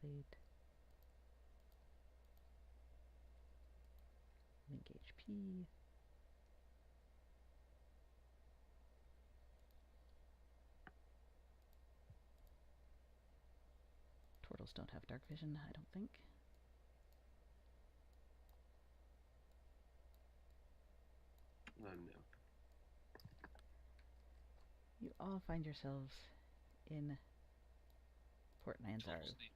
plate. Link HP. Turtles don't have dark vision, I don't think. No. You all find yourselves in Port Manzaru. Turtles need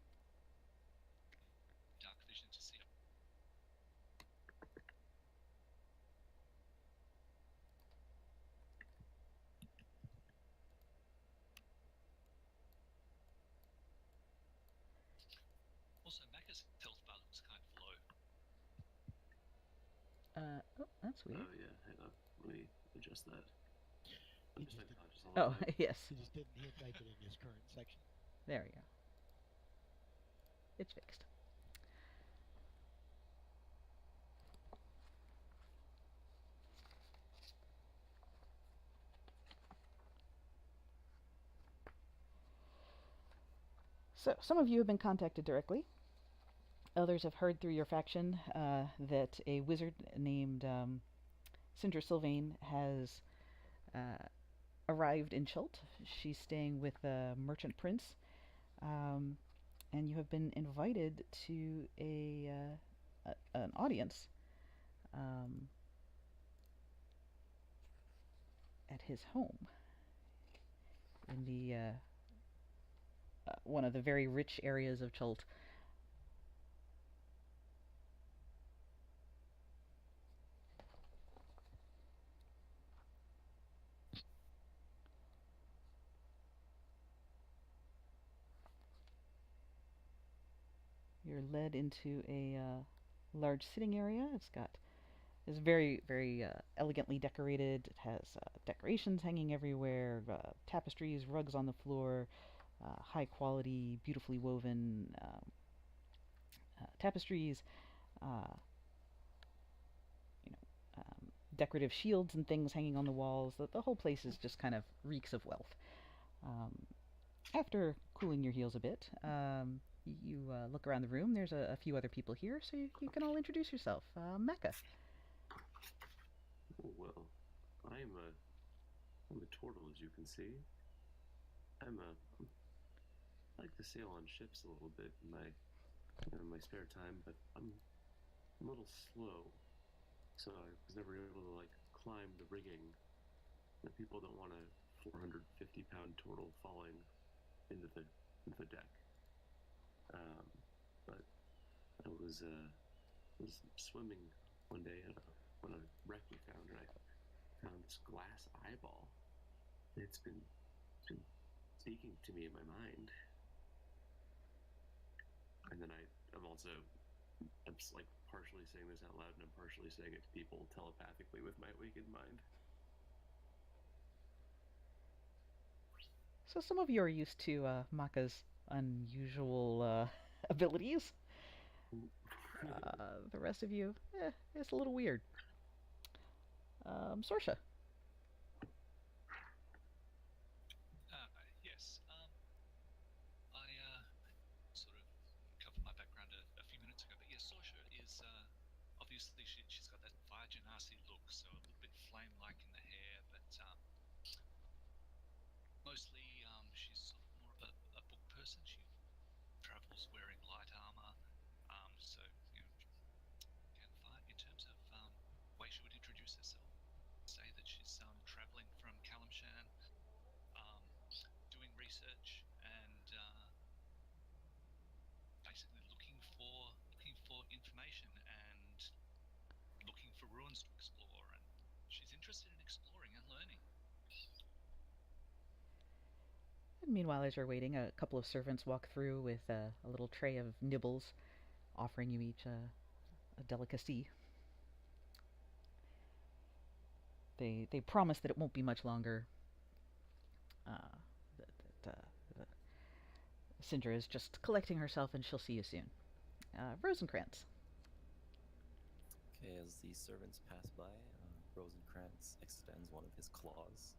dark vision to see. Also, Macca's health bar looks kind of low. Oh, that's weird. Oh, yeah, hang on. Let me adjust that. I'm just unconscious all Oh, the time. yes. He just didn't hit type it in his current section. There we go. It's fixed. So, some of you have been contacted directly. Others have heard through your faction that a wizard named Cinder Sylvain has arrived in Chult. She's staying with the merchant prince, and you have been invited to an audience at his home in the one of the very rich areas of Chult. You're led into a large sitting area. It's very, very elegantly decorated. It has decorations hanging everywhere, tapestries, rugs on the floor, high quality, beautifully woven tapestries, uh, decorative shields and things hanging on the walls. The whole place is just kind of reeks of wealth. After cooling your heels a bit, you look around the room. There's a few other people here, so you can all introduce yourself. Mecca. Oh, well, I'm a turtle, as you can see. I like to sail on ships a little bit in my spare time, but I'm a little slow, so I was never able to climb the rigging. The people don't want a 450-pound turtle falling into the deck. But I was swimming one day on a wreck we found, and I found this glass eyeball. It's been speaking to me in my mind. And then I'm just partially saying this out loud, and I'm partially saying it to people telepathically with my awakened mind. So some of you are used to Maka's unusual abilities. The rest of you, it's a little weird. Sorsha. Yes. I sort of covered my background a few minutes ago, but yes, Sorsha is obviously she's got that fire genasi look, so a little bit flame-like in the hair, but mostly she's sort of more of a book person. She travels wearing light armor, so can fight. In terms of way she would introduce herself, say that she's traveling from Kalimshan, doing research and basically looking for information and looking for ruins to explore, and she's interested in exploring and learning. And meanwhile, as you're waiting, a couple of servants walk through with a little tray of nibbles, offering you each a delicacy. They promise that it won't be much longer. That Sindra is just collecting herself, and she'll see you soon. Rosencrantz. Okay, as the servants pass by, Rosencrantz extends one of his claws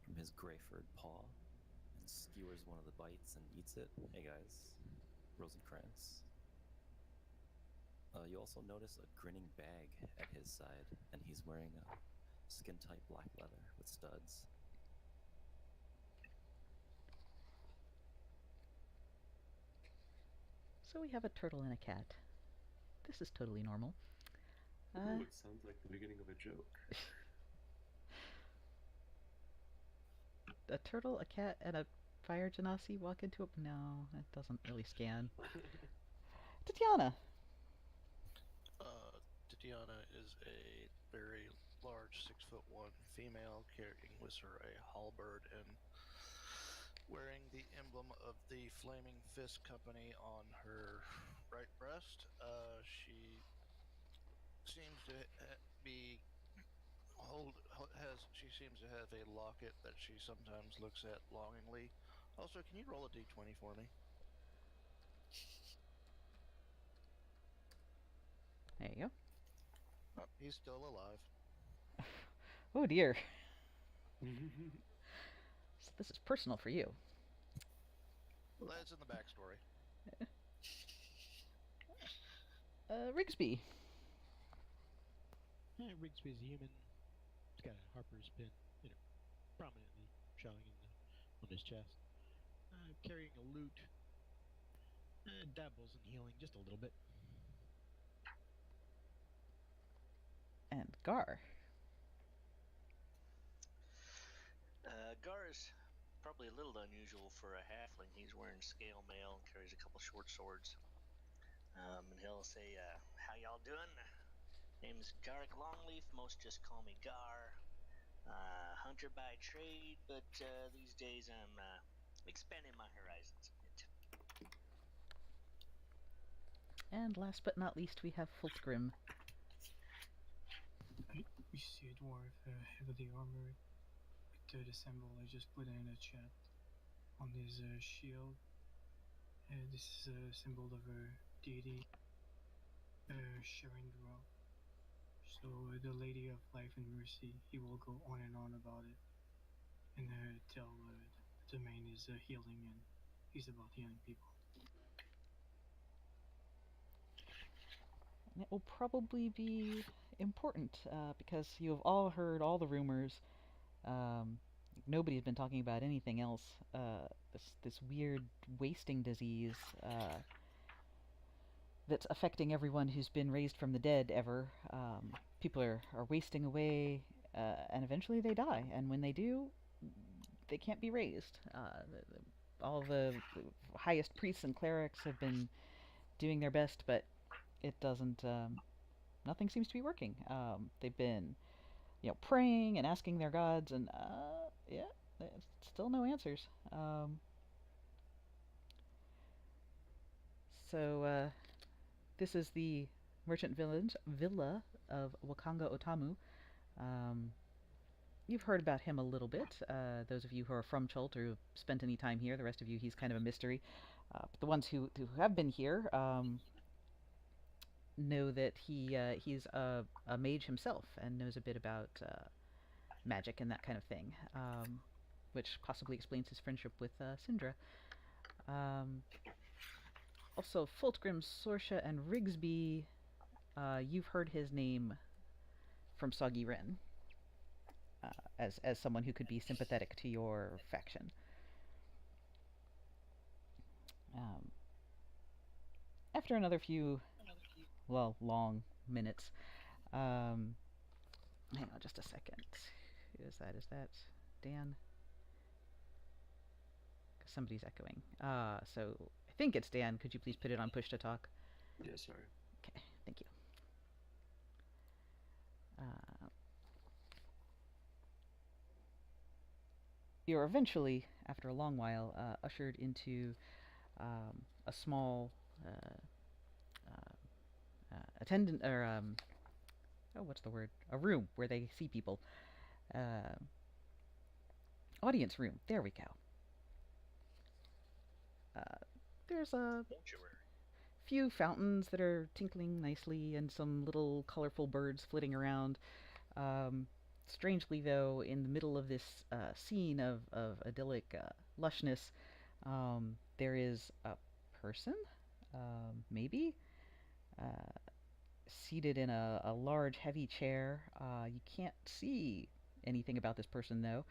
from his gray furred paw and skewers one of the bites and eats it. Hey guys. Rosencrantz. You also notice a grinning bag at his side, and he's wearing a skin-tight black leather with studs. So we have a turtle and a cat. This is totally normal. Ooh, it sounds like the beginning of a joke. A turtle, a cat, and a fire genasi walk into a... No, it doesn't really scan. Tatiana! Tatiana is a very large 6'1" female carrying with her a halberd and wearing the emblem of the Flaming Fist Company on her right breast. She seems to be she seems to have a locket that she sometimes looks at longingly. Also, can you roll a d20 for me? There you Oh, he's still alive. go. Oh dear. So this is personal for you. That's in the backstory. Rigsby. Rigsby's a human. He's got a harper's pin, prominently showing on his chest. Carrying a lute. Dabbles in healing just a little bit. And Gar. Gar is probably a little unusual for a halfling. He's wearing scale mail and carries a couple short swords. And he'll say, how y'all doing? Name's Garrick Longleaf. Most just call me Gar. Hunter by trade, but these days I'm expanding my horizons a bit. And last but not least, we have Fultgrim. We see a dwarf heavily armored with the symbol I just put in the chat on his shield. This is a symbol of a deity sharing the world. So the Lady of Life and Mercy, he will go on and on about it and tell the domain is healing and he's about healing people. And it will probably be important because you have all heard all the rumors. Nobody's been talking about anything else. This weird wasting disease that's affecting everyone who's been raised from the dead ever. People are wasting away, and eventually they die. And when they do, they can't be raised. All the highest priests and clerics have been doing their best, but it doesn't. Nothing seems to be working. They've been, praying and asking their gods, and yeah, still no answers. So this is the merchant villa of Wakanga Otamu. Um, you've heard about him a little bit. Those of you who are from Chult or who spent any time here, the rest of you, he's kind of a mystery. But the ones who have been here know that he's a mage himself and knows a bit about magic and that kind of thing, which possibly explains his friendship with Syndra. Also, Fultgrim, Sorsha, and Rigsby, you've heard his name from Soggy Ren as someone who could be sympathetic to your faction. After another few, long minutes, hang on just a second. Who is that? Is that Dan? Somebody's echoing. So I think it's Dan. Could you please put it on push to talk? Yeah, sorry. Okay, thank you. You're eventually, after a long while, ushered into a small attendant or what's the word? A room where they see people. Audience room. There we go. There's a few fountains that are tinkling nicely and some little colorful birds flitting around. Strangely, though, in the middle of this scene of idyllic lushness, there is a person maybe. Uh, Seated in a large, heavy chair. You can't see anything about this person, though.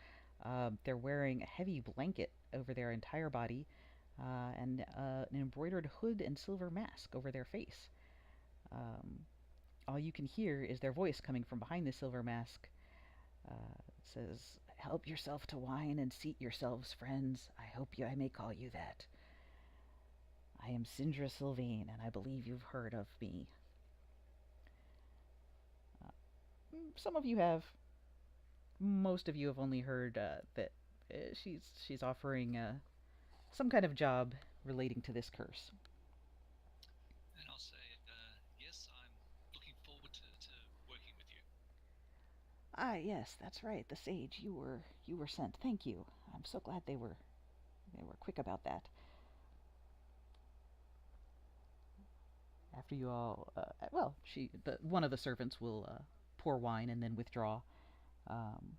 They're wearing a heavy blanket over their entire body and an embroidered hood and silver mask over their face. Um, all you can hear is their voice coming from behind the silver mask. It says, "Help yourself to wine and seat yourselves, friends. I may call you that. I am Sindra Sylvain, and I believe you've heard of me." Uh, some of you have. Most of you have only heard that she's offering some kind of job relating to this curse. And I'll say, yes, I'm looking forward to working with you. Ah, yes, that's right. The sage, you were sent. Thank you. I'm so glad they were quick about that. After you all, well, one of the servants will pour wine and then withdraw, um,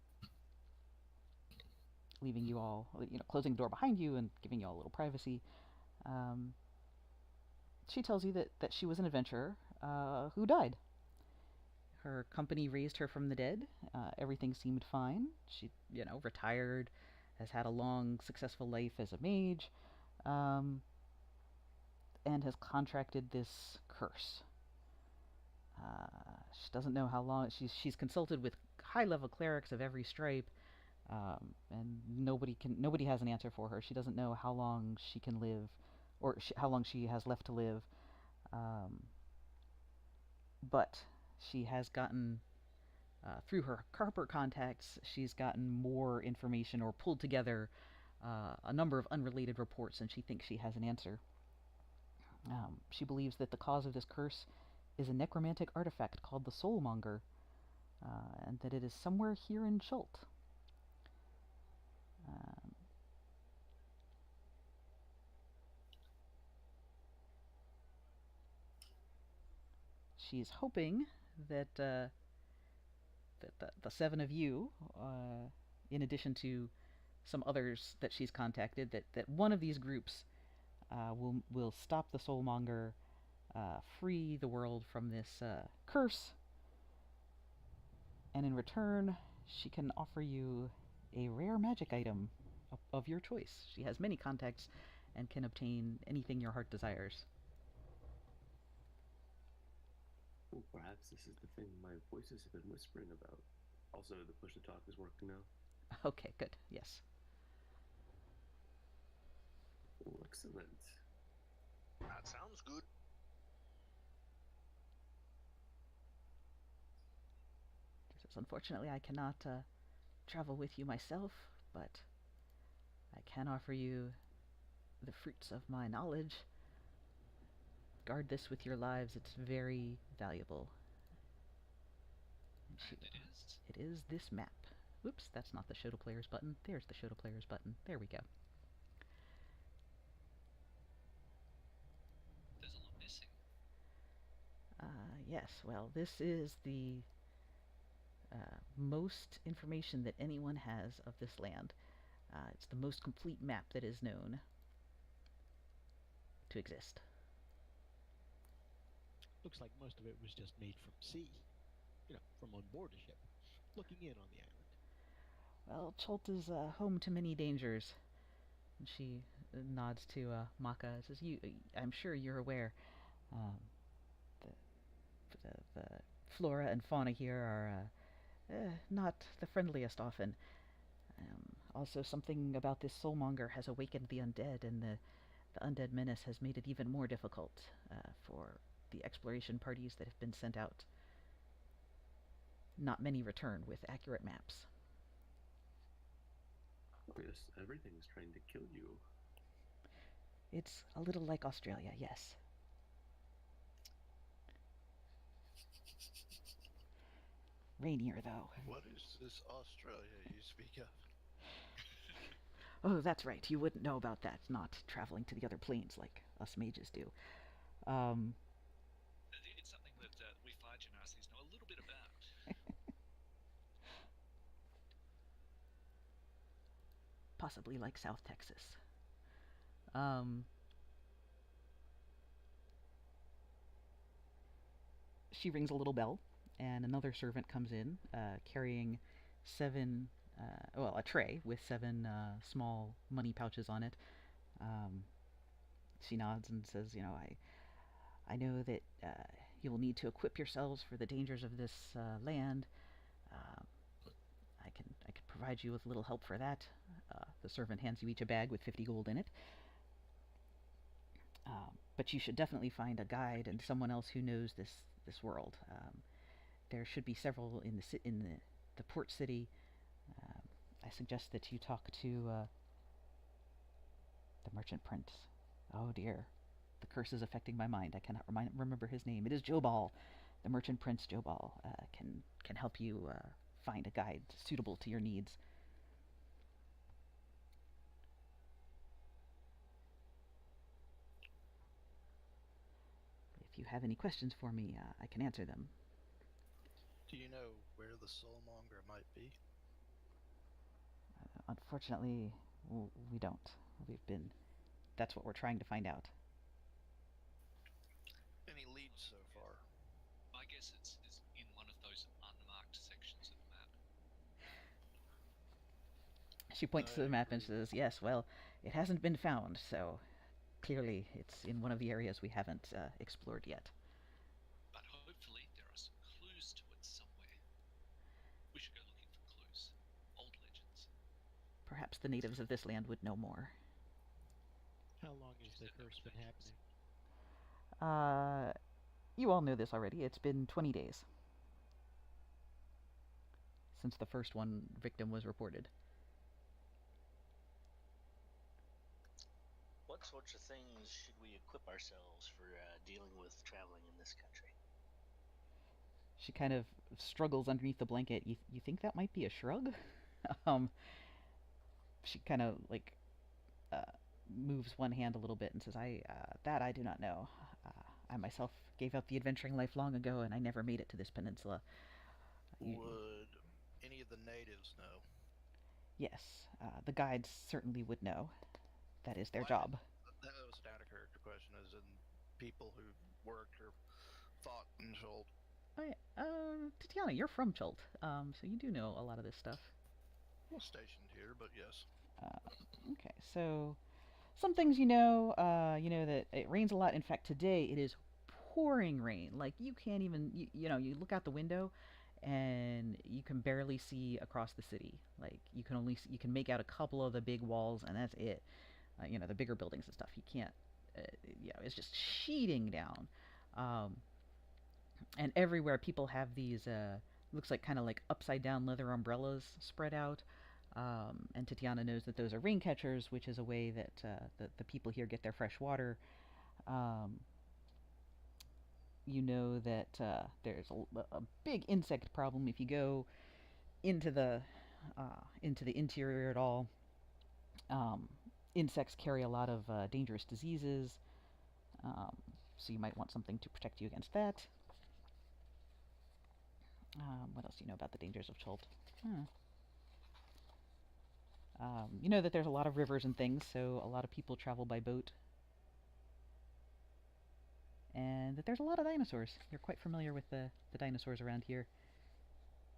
leaving you all, closing the door behind you and giving you all a little privacy. Um, she tells you that she was an adventurer who died. Her company raised her from the dead. Everything seemed fine. She, retired, has had a long, successful life as a mage, um, and has contracted this curse. She doesn't know how long. She's consulted with high-level clerics of every stripe, and nobody has an answer for her. She doesn't know how long she can live, or how long she has left to live. Um, but she has gotten through her Carper contacts, she's gotten more information or pulled together a number of unrelated reports, and she thinks she has an answer. She believes that the cause of this curse is a necromantic artifact called the Soulmonger, and that it is somewhere here in Schult. Um, she's hoping that the seven of you, in addition to some others that she's contacted, that one of these groups will stop the Soulmonger, free the world from this curse, and in return, she can offer you a rare magic item of your choice. She has many contacts and can obtain anything your heart desires. Well, perhaps this is the thing my voices have been whispering about. Also, the push to talk is working now. Okay, good. Yes. Oh, excellent. That sounds good. She says, "Unfortunately, I cannot travel with you myself, but I can offer you the fruits of my knowledge. Guard this with your lives. It's very valuable." And And it is? it is this map. Whoops, that's not the show to players button. There's the show to players button. There we go. There's a lot missing. Yes, well, this is the most information that anyone has of this land. It's the most complete map that is known to exist. Looks like most of it was just made from sea, from on board a ship, looking in on the island. Well, Chult is home to many dangers. And she nods to Maka and says, I'm sure you're aware. Um, the flora and fauna here are not the friendliest often. Also, something about this soulmonger has awakened the undead, and the undead menace has made it even more difficult for the exploration parties that have been sent out. Not many return with accurate maps. Oh, yes, everything's trying to kill you. It's a little like Australia, yes. Rainier, though. What is this Australia you speak of? Oh, that's right. You wouldn't know about that, not traveling to the other planes like us mages do. It's something that we fire gymnastics know a little bit about. Possibly like South Texas. Um, she rings a little bell, and another servant comes in carrying seven, well, a tray with seven small money pouches on it. Um, she nods and says, I know that you will need to equip yourselves for the dangers of this land. Um, I can provide you with a little help for that. The servant hands you each a bag with 50 gold in it. But you should definitely find a guide and someone else who knows this world. There should be several in the port city. Um, I suggest that you talk to the merchant prince. Oh dear, the curse is affecting my mind. I cannot remember his name. It is Jobal. The merchant prince Jobal can help you find a guide suitable to your needs. If you have any questions for me, I can answer them. Do you know where the soulmonger might be? Unfortunately, we don't. We've been. That's what we're trying to find out. Any leads so far? My guess it's in one of those unmarked sections of the map. She points to the map and says, "Yes, well, it hasn't been found, so clearly it's in one of the areas we haven't explored yet." But hopefully there are some clues to it somewhere. We should go looking for clues. Old legends. Perhaps the natives of this land would know more. How long has the curse been happening? You all know this already. It's been 20 days since the first one victim was reported. What sorts of things should we equip ourselves for dealing with traveling in this country? She kind of struggles underneath the blanket. You think that might be a shrug? um, she kind of like uh, moves one hand a little bit and says, I do not know. I myself gave up the adventuring life long ago, and I never made it to this peninsula." Would any of the natives know? Yes, the guides certainly would know. That is their Why job. That was an out of character question, as in people who worked or fought in Jolt. Tatiana, you're from Chult, so you do know a lot of this stuff. Well, stationed here, but yes. Okay, so some things you know that it rains a lot. In fact, today it is pouring rain. Like you can't even, you look out the window and you can barely see across the city. Like you can make out a couple of the big walls, and that's it. The bigger buildings and stuff. You can't, it's just sheeting down. Um, and everywhere people have these looks like kind of like upside down leather umbrellas spread out. And Tatiana knows that those are rain catchers, which is a way that the people here get their fresh water. Um, you know that there's a big insect problem if you go into the interior at all. Um, Insects carry a lot of dangerous diseases, um, so you might want something to protect you against that. What else do you know about the dangers of Chult? You know that there's a lot of rivers and things, so a lot of people travel by boat. And that there's a lot of dinosaurs. You're quite familiar with the dinosaurs around here.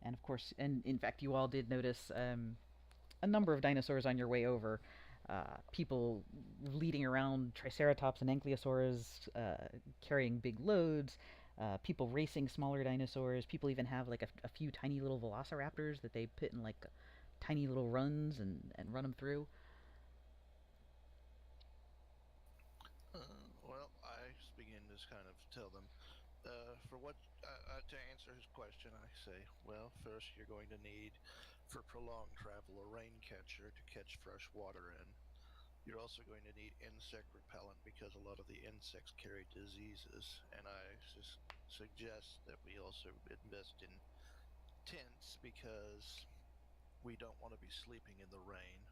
And of course, and in fact, you all did notice a number of dinosaurs on your way over. People leading around Triceratops and Ankylosaurs, carrying big loads. People racing smaller dinosaurs. People even have like a few tiny little velociraptors that they put in like tiny little runs and run them through. Well, I begin to kind of tell them. To answer his question, I say, well, first you're going to need, for prolonged travel, a rain catcher to catch fresh water in. You're also going to need insect repellent because a lot of the insects carry diseases, and I suggest that we also invest in tents because we don't want to be sleeping in the rain.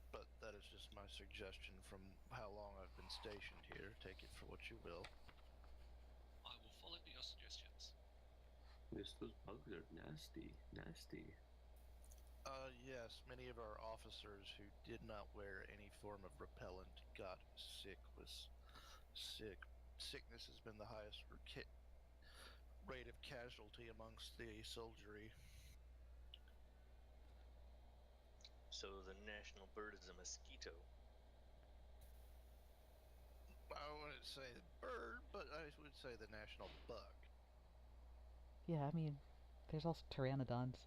But that is just my suggestion from how long I've been stationed here. Take it for what you will. I will follow your suggestions. Yes, those bugs are nasty, nasty. Yes, many of our officers who did not wear any form of repellent got sick. Was sick. Sickness has been the highest rate of casualty amongst the soldiery. So the national bird is a mosquito. I wouldn't say the bird, but I would say the national bug. Yeah, I mean, there's also pteranodons.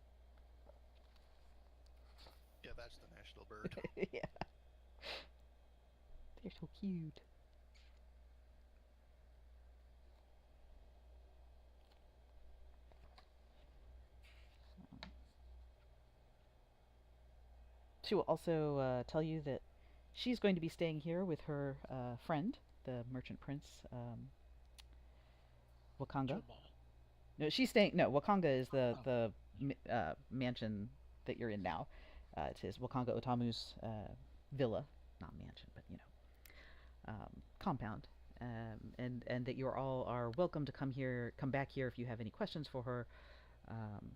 Yeah, that's the national bird. Yeah, they're so cute. She will also tell you that she's going to be staying here with her friend, the merchant prince, Wakanga. Jamal. No, she's staying. No, Wakanga is the Oh, the mansion that you're in now. It's his Wakanga Otamu's villa, not mansion, but compound. And that you all are welcome to come back here if you have any questions for her, um,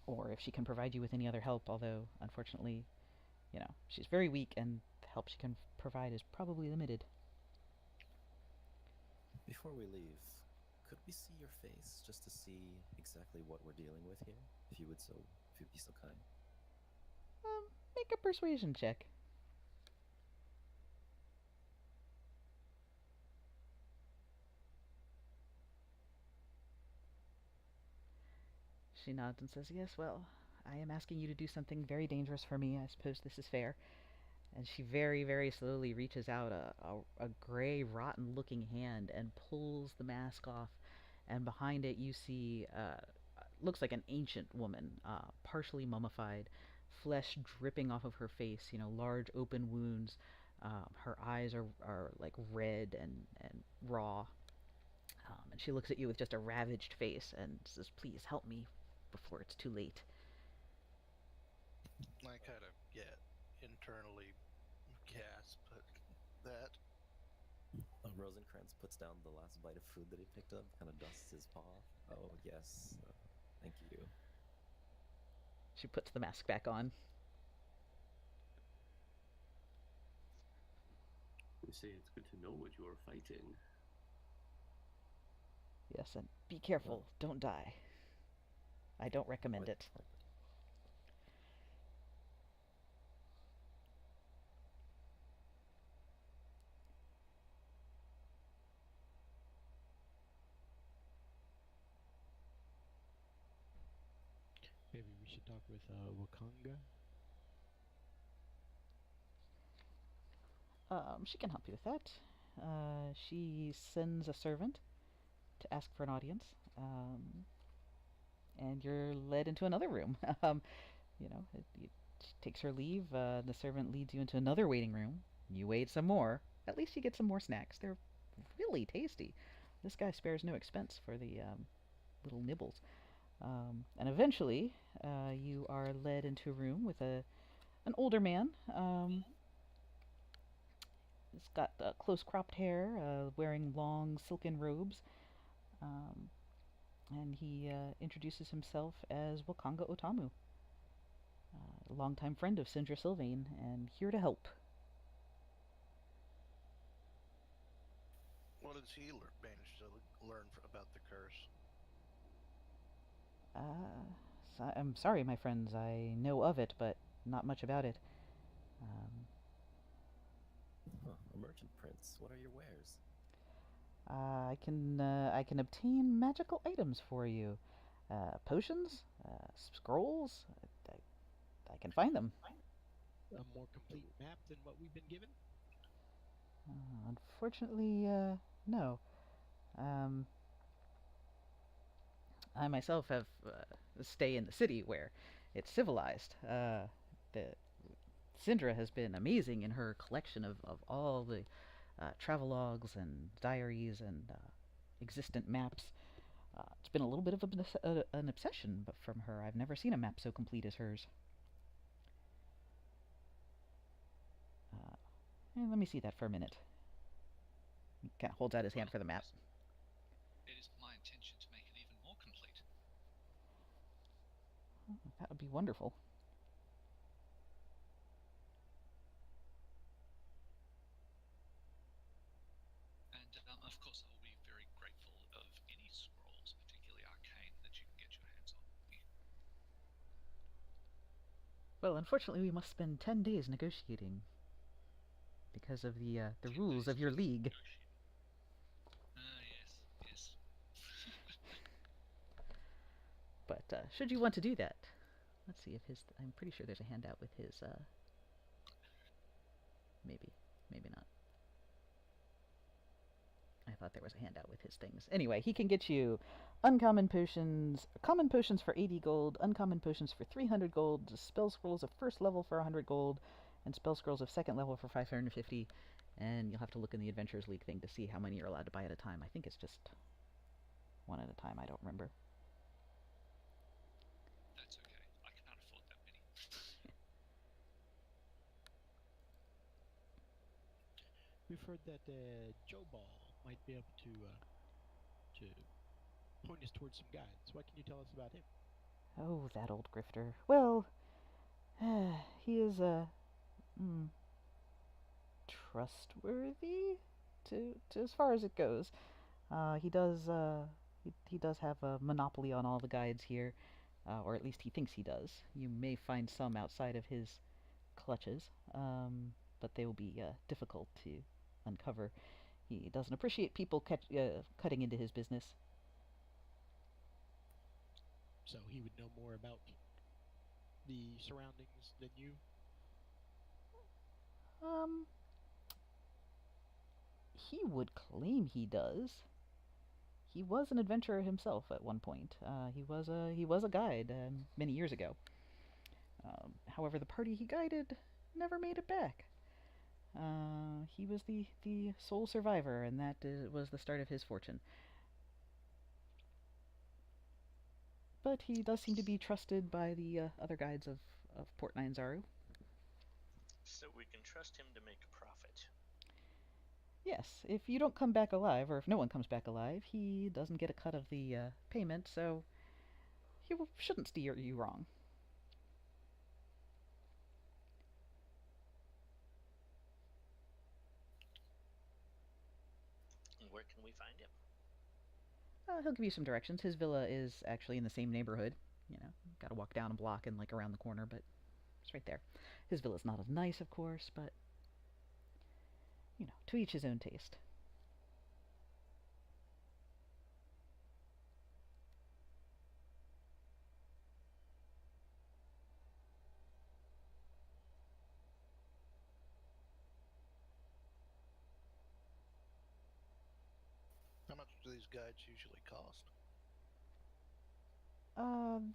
or if she can provide you with any other help. Although, unfortunately, she's very weak, and the help she can provide is probably limited. Before we leave, could we see your face just to see exactly what we're dealing with here? If you'd be so kind. Make a persuasion check. She nods and says, "Yes, well, I am asking you to do something very dangerous for me. I suppose this is fair." And she very, very slowly reaches out a gray, rotten looking hand and pulls the mask off. And behind it, you see, looks like an ancient woman, partially mummified, flesh dripping off of her face, large open wounds. Her eyes are like red and raw. And she looks at you with just a ravaged face and says, "Please help me before it's too late." I kind of get internally gasp at that. Rosencrantz puts down the last bite of food that he picked up, kind of dusts his paw. Oh, yes. Thank you. She puts the mask back on. They say it's good to know what you are fighting. Yes, and be careful. Well, Don't die. I don't recommend what? it. maybe we should talk with Wakanga. She can help you with that. She sends a servant to ask for an audience, and you're led into another room. It takes her leave. The servant leads you into another waiting room. You wait some more. At least you get some more snacks. They're really tasty. This guy spares no expense for the little nibbles. And eventually, you are led into a room with an older man. He's got close cropped hair, wearing long silken robes. Um, and he introduces himself as Wakanga Otamu, a longtime friend of Sindra Sylvain, and here to help. What does he manage to learn about the curse? I'm sorry, my friends. I know of it, but not much about it. Um, A merchant prince. What are your wares? I can obtain magical items for you. Potions, scrolls. I can find them. A more complete map than what we've been given? Unfortunately, no. Um, I myself have stay in the city where it's civilized. The Sindra has been amazing in her collection of all the travelogues and diaries and existent maps. It's been a little bit of an obsession, but from her, I've never seen a map so complete as hers. Uh, Let me see that for a minute. He kind of holds out his hand Well, for the map. it is my intention to make it even more complete. That would be wonderful. Well, unfortunately, we must spend 10 days negotiating because of the 10 rules days of your to league. negotiate. Ah, yes, yes. But should you want to do that, let's see if his. I'm pretty sure there's a handout with his. Maybe, maybe not. I thought there was a handout with his things. Anyway, he can get you uncommon potions, common potions for 80 gold, uncommon potions for 300 gold, spell scrolls of first level for 100 gold, and spell scrolls of second level for 550. And you'll have to look in the Adventurers League thing to see how many you're allowed to buy at a time. I think it's just one at a time. I don't remember. That's okay. I can't afford that many. We've heard that Joe Ball might be able to point us towards some guides. What can you tell us about him? Oh, that old grifter. Well, he is trustworthy to as far as it goes. He does have a monopoly on all the guides here, or at least he thinks he does. You may find some outside of his clutches, but they will be difficult to uncover. He doesn't appreciate people cutting into his business. So he would know more about the surroundings than you? Um, he would claim he does. He was an adventurer himself at one point. He was a guide many years ago. However, the party he guided never made it back. He was the sole survivor, and that was the start of his fortune. But he does seem to be trusted by the other guides of Port Ninezaru. So we can trust him to make a profit. Yes, if you don't come back alive, or if no one comes back alive, he doesn't get a cut of the payment, so he shouldn't steer you wrong. And where can we find him? He'll give you some directions. His villa is actually in the same neighborhood. Got to walk down a block and like around the corner, but it's right there. His villa's not as nice, of course, but to each his own taste. How much do these guides usually cost?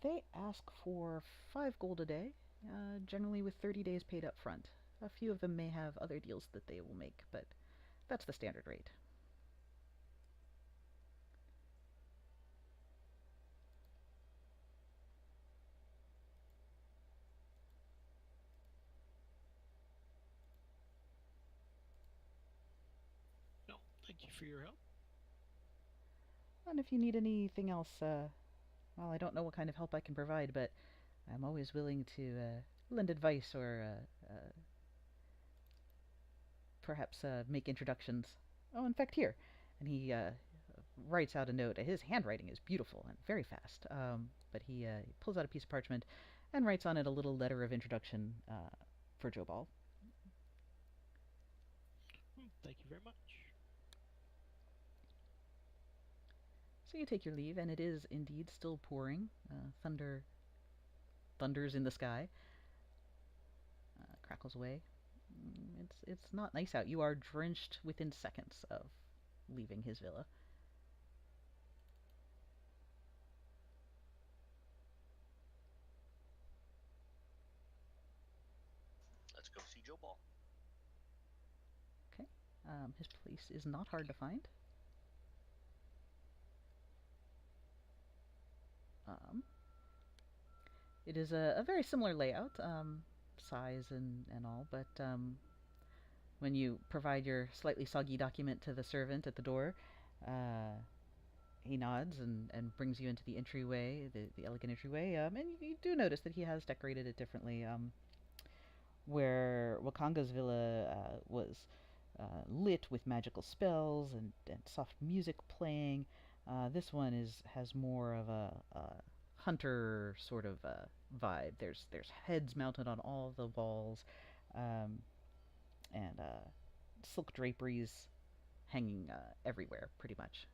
They ask for 5 gold a day, generally with 30 days paid up front. A few of them may have other deals that they will make, but that's the standard rate. No, thank you for your help. And if you need anything else, well, I don't know what kind of help I can provide, but I'm always willing to lend advice or perhaps make introductions. Oh, in fact, here. And he writes out a note. His handwriting is beautiful and very fast, but he pulls out a piece of parchment and writes on it a little letter of introduction for Joe Ball. Thank you very much. So you take your leave, and it is indeed still pouring. Thunders in the sky. Crackles away. It's not nice out. You are drenched within seconds of leaving his villa. Let's go see Joe Ball. Okay. His place is not hard to find. Um, it is a very similar layout, size and all, but when you provide your slightly soggy document to the servant at the door, uh, he nods and brings you into the entryway, the elegant entryway, and you do notice that he has decorated it differently. Where Wakanga's villa was lit with magical spells and soft music playing, this one has more of a hunter sort of vibe. There's heads mounted on all of the walls, and silk draperies hanging everywhere, pretty much.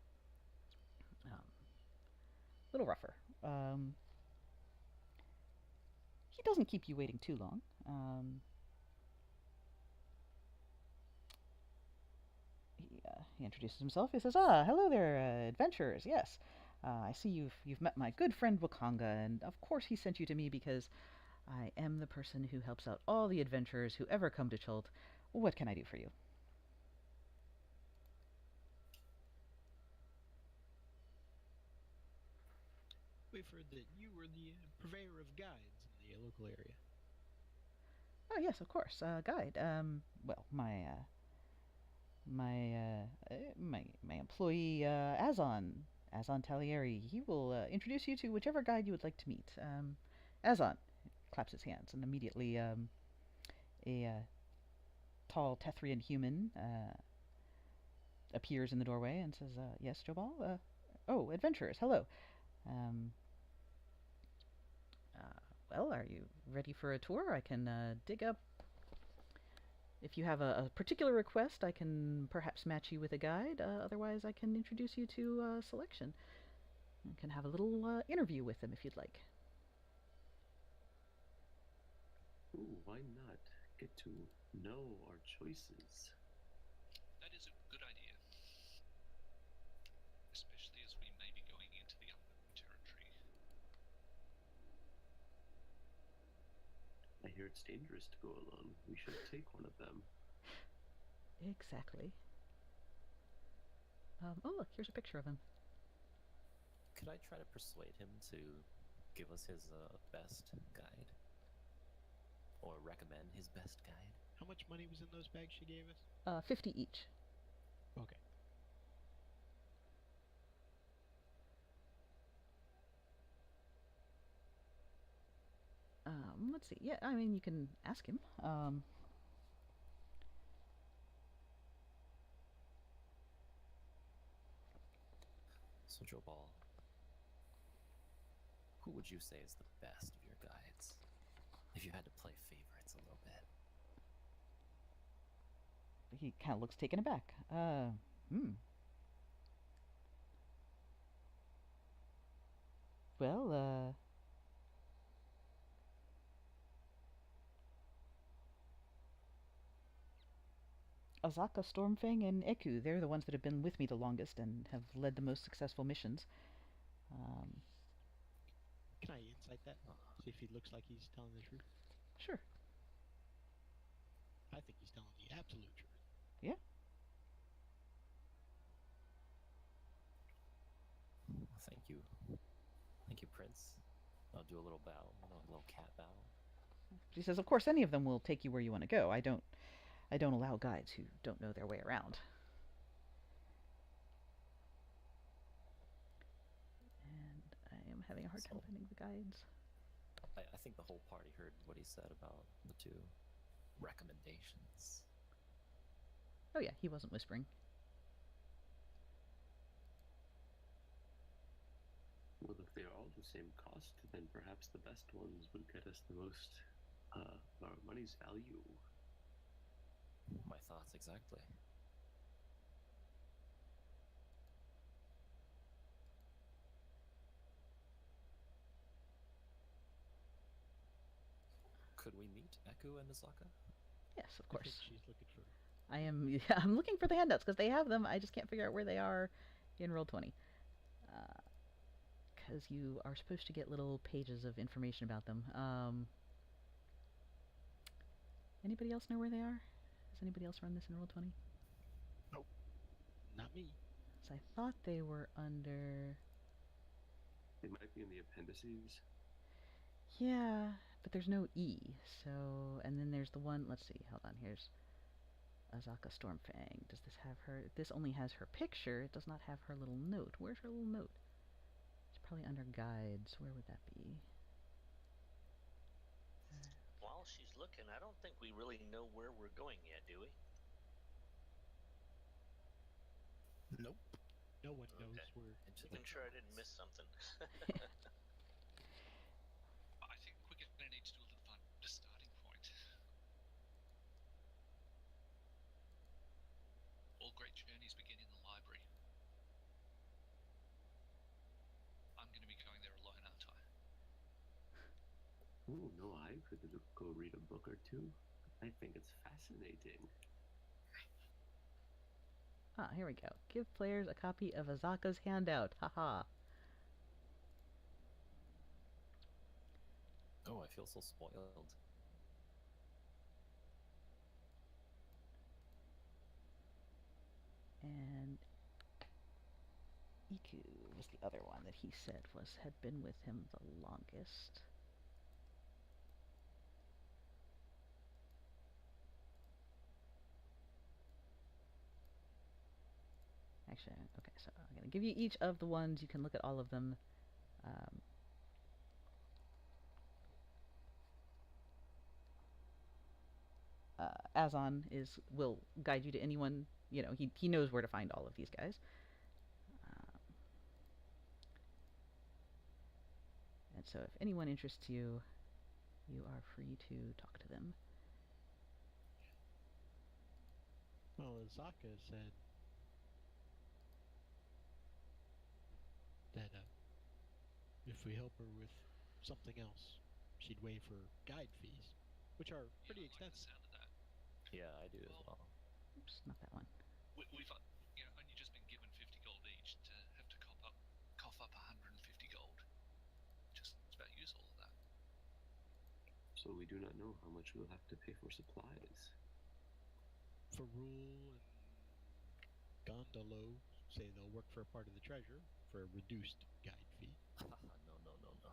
A little rougher. He doesn't keep you waiting too long. He introduces himself. He says, "Ah, hello there, adventurers. Yes, I see you've met my good friend Wakanga, and of course he sent you to me because I am the person who helps out all the adventurers who ever come to Chult. What can I do for you?" We've heard that you were the purveyor of guides in the local area. Oh yes, of course, guide. Well, my employee Azon Talieri. He will introduce you to whichever guide you would like to meet. Azon claps his hands, and immediately a tall Tethrian human appears in the doorway and says, "Yes, Jobal. Oh, adventurers, hello. Um, well, are you ready for a tour? I can dig up. If you have a particular request, I can perhaps match you with a guide. Otherwise, I can introduce you to Selection. You can have a little interview with them if you'd like." Ooh, why not get to know our choices? That is a good idea. Especially as we may be going into the unknown territory. I hear it's dangerous to go alone. We should take one of them. Exactly. Oh, look, here's a picture of him. Could I try to persuade him to give us his best guide? Or recommend his best guide? How much money was in those bags she gave us? 50 each. Okay. Let's see. Yeah, I mean, you can ask him. So, Jobal, who would you say is the best of your guides? If you had to play favorites a little bit. He kind of looks taken aback. Well, Azaka, Stormfang, and Eku, they're the ones that have been with me the longest and have led the most successful missions. Can I insight that? See if he looks like he's telling the truth? Sure. I think he's telling the absolute truth. Yeah. Thank you. Thank you, Prince. I'll do a little bow, a little cat bow. She says, "Of course, any of them will take you where you want to go. I don't allow guides who don't know their way around." And I am having a hard time finding the guides. I think the whole party heard what he said about the two recommendations. Oh yeah, he wasn't whispering. Well, if they are all the same cost, then perhaps the best ones would get us the most our money's value. My thoughts exactly. Could we meet Eku and Azaka? Yes, of I course. think she's looking for. I'm looking for the handouts because they have them. I just can't figure out where they are in Roll20. Because you are supposed to get little pages of information about them. Anybody else know where they are? Has anybody else run this in Roll20? Nope. Not me. So I thought they were under. They might be in the appendices. Yeah, but there's no E. So, and then there's the one. Let's see. Hold on. Here's Azaka Stormfang. Does this have her? This only has her picture. It does not have her little note. Where's her little note? It's probably under guides. Where would that be? While she's looking, I don't think we really know where we're going yet, do we? Nope. No one knows Okay. where. Making sure I didn't miss something. I think quick Oh, no, I could go read a book or two. I think it's fascinating. Ah, here we go. Give players a copy of Azaka's handout. Haha. Oh, I feel so spoiled. And Iku was the other one that he said had been with him the longest. Actually, okay, so I'm going to give you each of the ones. You can look at all of them. Um, Azon will guide you to anyone. You know, he knows where to find all of these guys. Um, and so if anyone interests you, you are free to talk to them. Well, Azaka said that if we help her with something else, she'd waive her guide fees, which are pretty Yeah, I like the extensive. sound of that. Yeah, I do as well. Oops, not that one. We've only just been given 50 gold each to have to cough up 150 gold. Just about use all of that. So we do not know how much we'll have to pay for supplies. For Rule and Gondolo say they'll work for a part of the treasure for a reduced guide fee. No, no, no, no.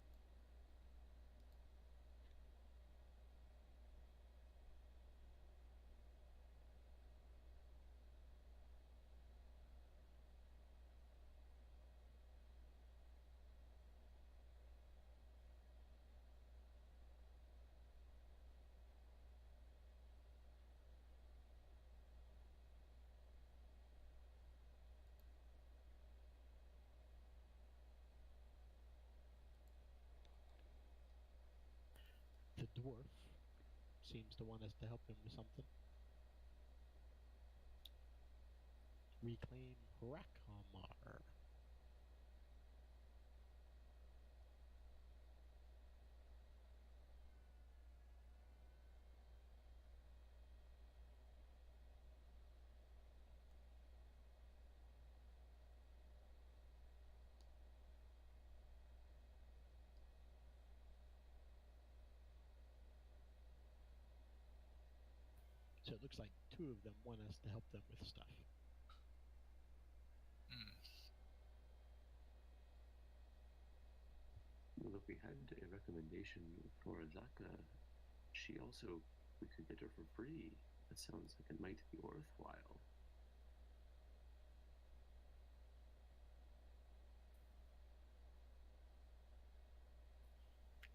The dwarf seems to want us to help him with something. Reclaim Rakamar. So it looks like two of them want us to help them with stuff. Well, if we had a recommendation for Azaka, we could get her for free. That sounds like it might be worthwhile.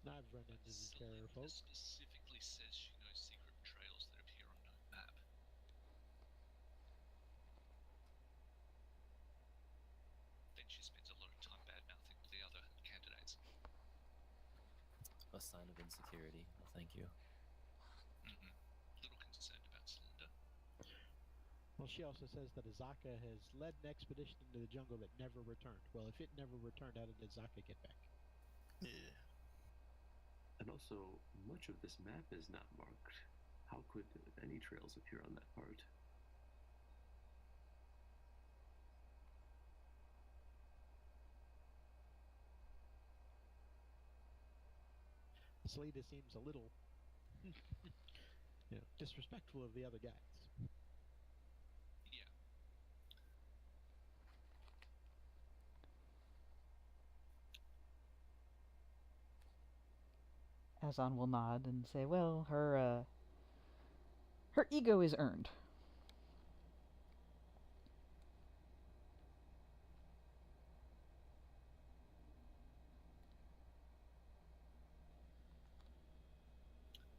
I've run into the terror folk. Specifically says she knows secret trails that appear on no map. Then she spends a lot of time bad-mouthing all the other candidates. A sign of insecurity. No, thank you. Little concerned about Cylinder. Well, she also says that Azaka has led an expedition into the jungle that never returned. Well, if it never returned, how did Azaka get back? Yeah. And also, much of this map is not marked. How could any trails appear on that part? Salida seems a little disrespectful of the other guides. Yeah. Azon will nod and say, "Well, her ego is earned."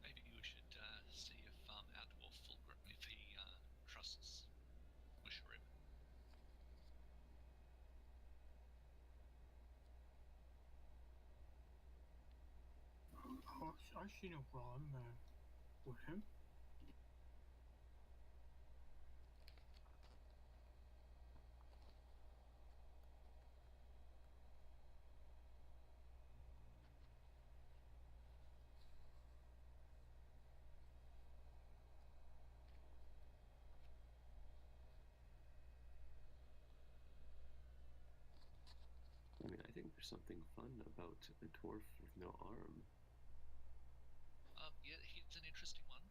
Maybe we should see if Outdwarf Fulgrim, if he trusts Musharim. I see no problem with him. something fun about a dwarf with no arm. Yeah, he's an interesting one.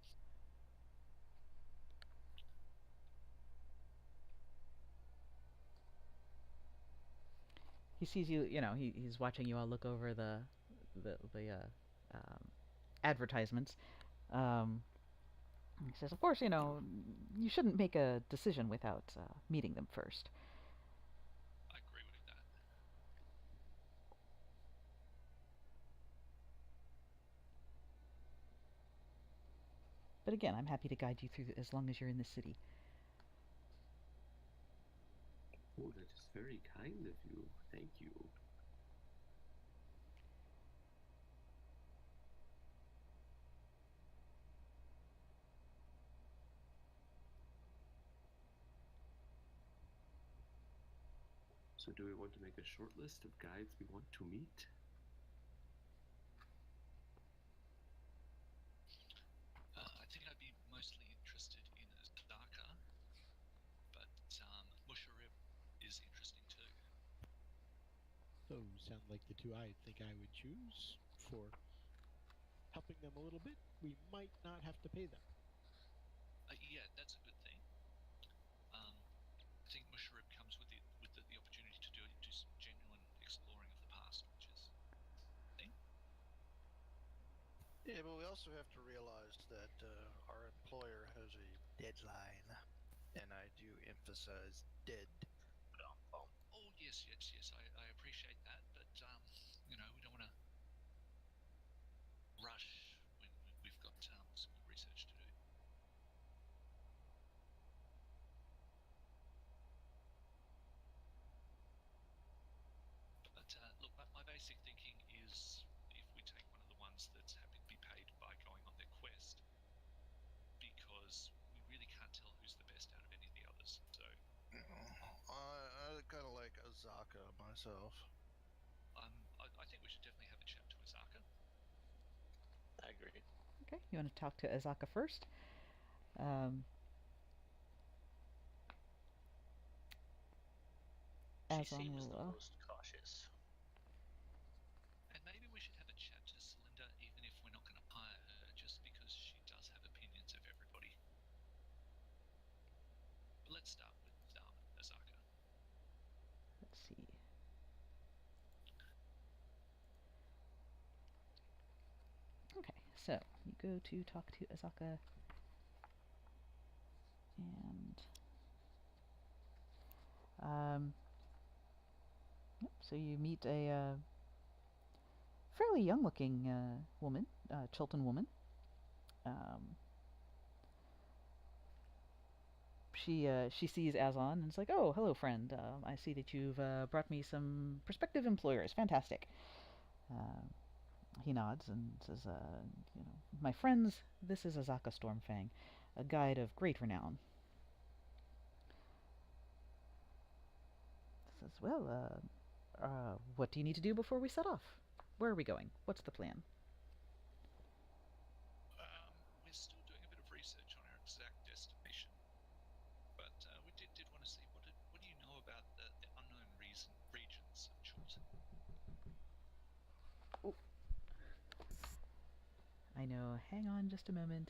He sees you. You know, he's watching you all look over the advertisements. Um, he says, "Of course, you know, you shouldn't make a decision without meeting them first." I agree with that. But again, I'm happy to guide you through as long as you're in the city. Oh, that is very kind of you. Thank you. So do we want to make a short list of guides we want to meet? I think I'd be mostly interested in Azaka, but Musharib is interesting too. Those sound like the two I think I would choose for helping them a little bit. We might not have to pay them. Yeah, that's a good thing. I think Musharib comes with the opportunity to do some genuine exploring of the past, which is a thing. Yeah, but we also have to realize that our employer has a deadline, and I do emphasize dead. Oh yes, yes, yes. I appreciate that, but we don't want to rush when we've got some good research to do. But look, my basic thinking is if we take one of the ones that's happy to be paid by going on their quest, because we really can't tell who's the best out of any of the others. So I kind of like Azaka myself. I think we should definitely have a chat to Azaka. I agree. Okay, you want to talk to Azaka first? Um, She Azon seems will. the most cautious. And maybe we should have a chat to Celinda, even if we're not going to hire her, just because she does have opinions of everybody. But let's start with Azaka. Let's see. Okay, so you go to talk to Azaka, and so you meet a fairly young-looking woman, Chilton woman. Um, she sees Azon and is like, "Oh, hello, friend. I see that you've brought me some prospective employers. Fantastic." Um, he nods and says, "You know, my friends, this is Azaka Stormfang, a guide of great renown." Says, "Well, what do you need to do before we set off? Where are we going? What's the plan?" We're still doing a bit of research on our exact destination, but we did want to see what do you know about the unknown regions of Chilton? Oh, I know. Hang on just a moment.